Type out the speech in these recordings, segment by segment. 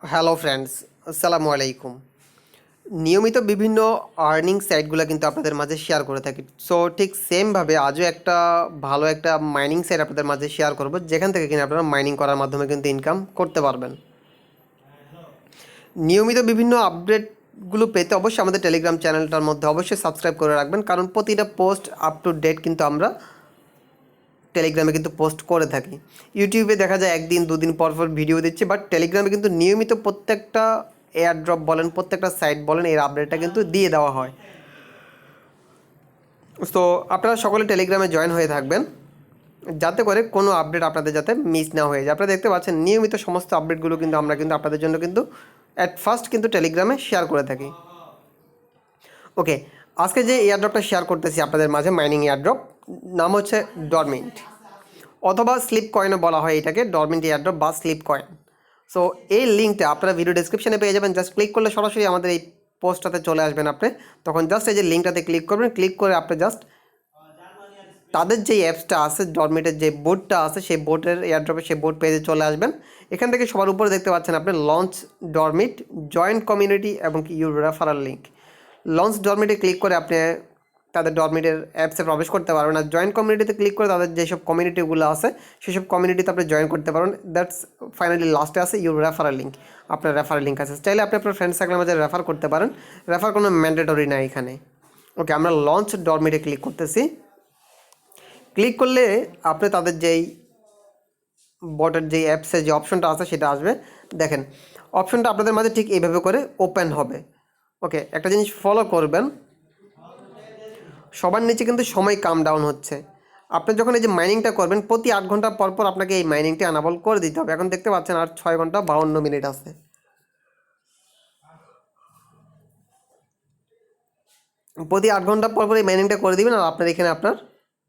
Hello friends, আসসালামু আলাইকুম। নিয়মিত বিভিন্ন আর্নিং সাইটগুলো কিন্তু আপনাদের মাঝে শেয়ার করে থাকি। সো ঠিক সেমভাবে আজও একটা ভালো একটা মাইনিং সাইট আপনাদের মাঝে শেয়ার করব, যেখান থেকে কিনা আপনারা মাইনিং করার মাধ্যমে কিন্তু ইনকাম করতে পারবেন। নিয়মিত বিভিন্ন আপডেটগুলো পেতে অবশ্যই আমাদের টেলিগ্রাম চ্যানেলটার মধ্যে অবশ্যই সাবস্ক্রাইব করে রাখবেন, কারণ প্রতিটা পোস্ট আপ টু ডেট কিন্তু আমরা টেলিগ্রামে কিন্তু পোস্ট করে থাকি। ইউটিউবে দেখা যায় একদিন দুদিন পর পর ভিডিও দিচ্ছি, বাট টেলিগ্রামে কিন্তু নিয়মিত প্রত্যেকটা এয়ার ড্রপ বলেন, প্রত্যেকটা সাইট বলেন, এর আপডেটটা কিন্তু দিয়ে দেওয়া হয়। তো আপনারা সকলে টেলিগ্রামে জয়েন হয়ে থাকবেন, যাতে করে কোনো আপডেট আপনাদের যাতে মিস না হয়ে যায়। আপনারা দেখতে পাচ্ছেন নিয়মিত সমস্ত আপডেটগুলো কিন্তু আমরা কিন্তু আপনাদের জন্য কিন্তু অ্যাট ফার্স্ট কিন্তু টেলিগ্রামে শেয়ার করে থাকি। ওকে, আজকে যে এয়ারড্রপটা শেয়ার করতেছি আপনাদের মাঝে, মাইনিং এয়ারড্রপ, নাম হচ্ছে ডরমিন্ট, অথবা স্লিপ কয়েনও বলা হয় এটাকে, ডরমিন্ট এয়ারড্রপ বা স্লিপ কয়েন। সো এই লিঙ্কটা আপনারা ভিডিও ডেসক্রিপশনে পেয়ে যাবেন। জাস্ট ক্লিক করলে সরাসরি আমাদের এই পোস্টটাতে চলে আসবেন আপনি। তখন জাস্ট এই যে লিঙ্কটাতে ক্লিক করবেন, ক্লিক করে আপনি জাস্ট তাদের যে অ্যাপসটা আছে, ডরমিটের যে বোর্ডটা আছে, সেই বোর্ডের এয়ারড্রপে সেই বোর্ড পেজে চলে আসবেন। এখান থেকে সবার উপরে দেখতে পাচ্ছেন আপনি লঞ্চ ডরমিট, জয়েন্ট কমিউনিটি এবং ইউর রেফারাল লিঙ্ক। লঞ্চ ডরমিটে ক্লিক করে আপনি তাদের ডরমিটের অ্যাপসে প্রবেশ করতে পারবেন। আর জয়েন্ট কমিউনিটিতে ক্লিক করে তাদের যেসব কমিউনিটিগুলো আছে সেসব কমিউনিটিতে আপনি জয়েন করতে পারবেন। দ্যাটস ফাইনালি লাস্টে আছে ইউর রেফারাল লিঙ্ক। আপনার রেফারাল লিঙ্ক আছে, চাইলে আপনি আপনার ফ্রেন্ড সার্কেলের মাঝে রেফার করতে পারেন। রেফার কোনো ম্যান্ডেটরি না এখানে। ওকে, আমরা লঞ্চ ডরমিটে ক্লিক করতেছি। ক্লিক করলে আপনি তাদের যেই বটের যেই অ্যাপসে যে অপশনটা আছে সেটা আসবে। দেখেন, অপশনটা আপনাদের মাঝে ঠিক এইভাবে করে ওপেন হবে। ওকে, একটা জিনিস ফলো করবেন, সবার নিচে কিন্তু সময় কাম ডাউন হচ্ছে। আপনি যখন এই যে মাইনিংটা করবেন, প্রতি 8 ঘন্টা পর পর আপনাকে এই মাইনিংটা আনাবল করে দিতে হবে। এখন দেখতে পাচ্ছেন আর 6 ঘন্টা 52 মিনিট আছে। প্রতি 8 ঘন্টা পর পর এই মাইনিংটা করে দিবেন, আর আপনার এখানে আপনার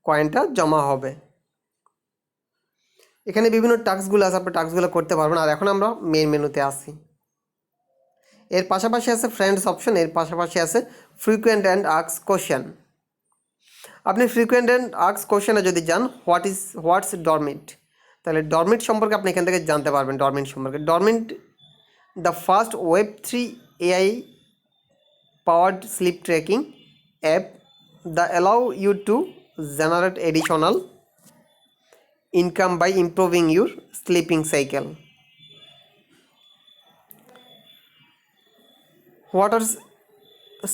কয়েনটা জমা হবে। এখানে বিভিন্ন টাস্কগুলো আছে, আপনি টাস্কগুলো করতে পারবেন। আর এখন আমরা মেইন মেনুতে আসি। এর পাশাপাশি আছে ফ্রেন্ডস অপশন, এর পাশাপাশি আছে ফ্রিকোয়েন্ট অ্যান্ড আস্ক কোশ্চেন। আপনি ফ্রিকোয়েন্ট অ্যান্ড আস্ক কোশ্চেনে যদি যান, হোয়াটস ডরমিট, তাহলে ডরমিট সম্পর্কে আপনি এখান থেকে জানতে পারবেন। ডরমিট সম্পর্কে, Dormint the first web 3 AI powered sleep tracking app the allow you to generate additional income by improving your sleeping cycle. What are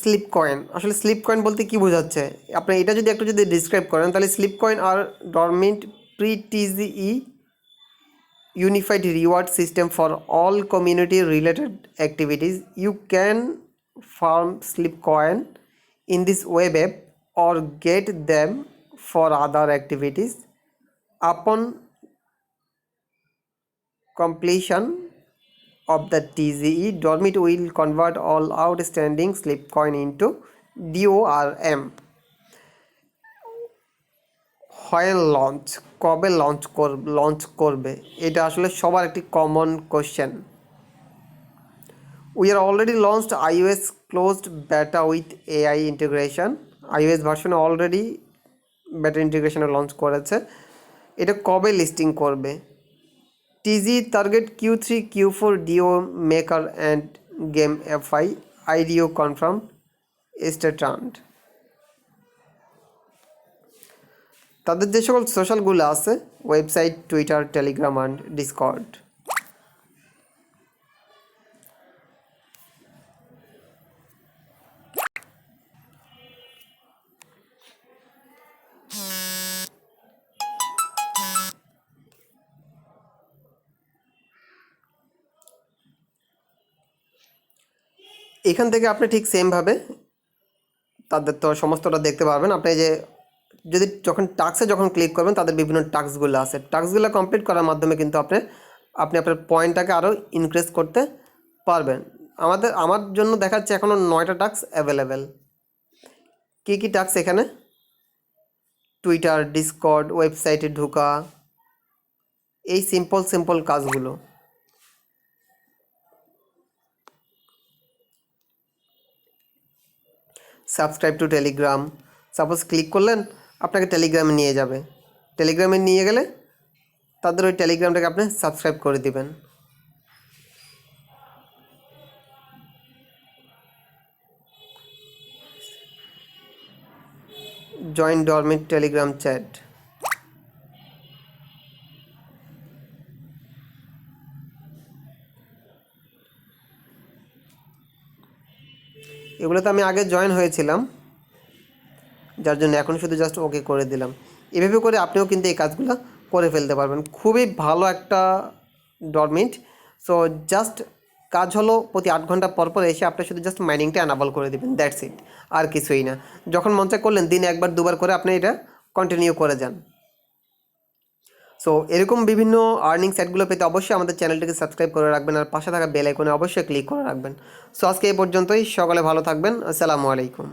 sleep coin, আসলে স্লিপ কয়েন বলতে কী বোঝাচ্ছে আপনি এটা যদি একটু যদি ডিসক্রাইব করেন, তাহলে স্লিপ কয়েন আর Dormint pre TGE unified reward system for all community related activities. You can farm sleep coin in this web app or get them for other activities. Upon completion of the TZE, Dormit will convert all outstanding sleep coin into DORM. হয় launch, কবে launch করবে, এটা আসলে সবার একটি common question. We are already launched iOS closed beta with AI integration. iOS ভার্সনে already beta ইন্টিগ্রেশনে launch করেছে। এটা কবে লিস্টিং করবে? TG target Q3 Q4 DAO maker and game FI IDO confirm স্টেটান্ড। তাদের যে সকল সোশ্যালগুলো আছে, website, Twitter, Telegram and Discord. এখান থেকে আপনি ঠিক সেমভাবে তাদের তো সমস্তটা দেখতে পারবেন। আপনি যে যদি যখন ক্লিক করবেন, তাদের বিভিন্ন টাস্কগুলো আছে, টাস্কগুলো কমপ্লিট করার মাধ্যমে কিন্তু আপনি আপনার পয়েন্টটাকে আরও ইনক্রিজ করতে পারবেন। আমার জন্য দেখাচ্ছে এখনও 9টা টাস্ক অ্যাভেলেবেল। কী কী টাস্ক এখানে? টুইটার, ডিসকর্ড, ওয়েবসাইটে ঢোকা, এই সিম্পল কাজগুলো। Subscribe to Telegram, suppose click করলেন, আপনাকে টেলিগ্রামে নিয়ে যাবে। টেলিগ্রামে নিয়ে গেলে তাদের ওই টেলিগ্রামটাকে আপনি সাবস্ক্রাইব করে দিবেন। Join Dormint Telegram chat. এগুলোতে আমি আগে জয়েন হয়েছিলাম, যার জন্য এখন শুধু জাস্ট ওকে করে দিলাম। এভাবে করে আপনিও কিন্তু এই কাজগুলো করে ফেলতে পারবেন। খুবই ভালো একটা ডরমিট। সো জাস্ট কাজ হলো প্রতি 8 ঘন্টা পর পর এসে আপনি শুধু জাস্ট মাইনিংটা অ্যানাবল করে দেবেন, দ্যাটস ইট, আর কিছুই না। যখন মন চায় করলেন, দিনে একবার দুবার করে আপনি এটা কন্টিনিউ করে যান। সো এরকম বিভিন্ন আর্নিং সাইটগুলো পেতে অবশ্যই আমাদের চ্যানেলটিকে সাবস্ক্রাইব করে রাখবেন, আর পাশে থাকা বেল আইকনে অবশ্যই ক্লিক করে রাখবেন। সো আজকে এই পর্যন্তই, সকলে ভালো থাকবেন। আসসালামু আলাইকুম।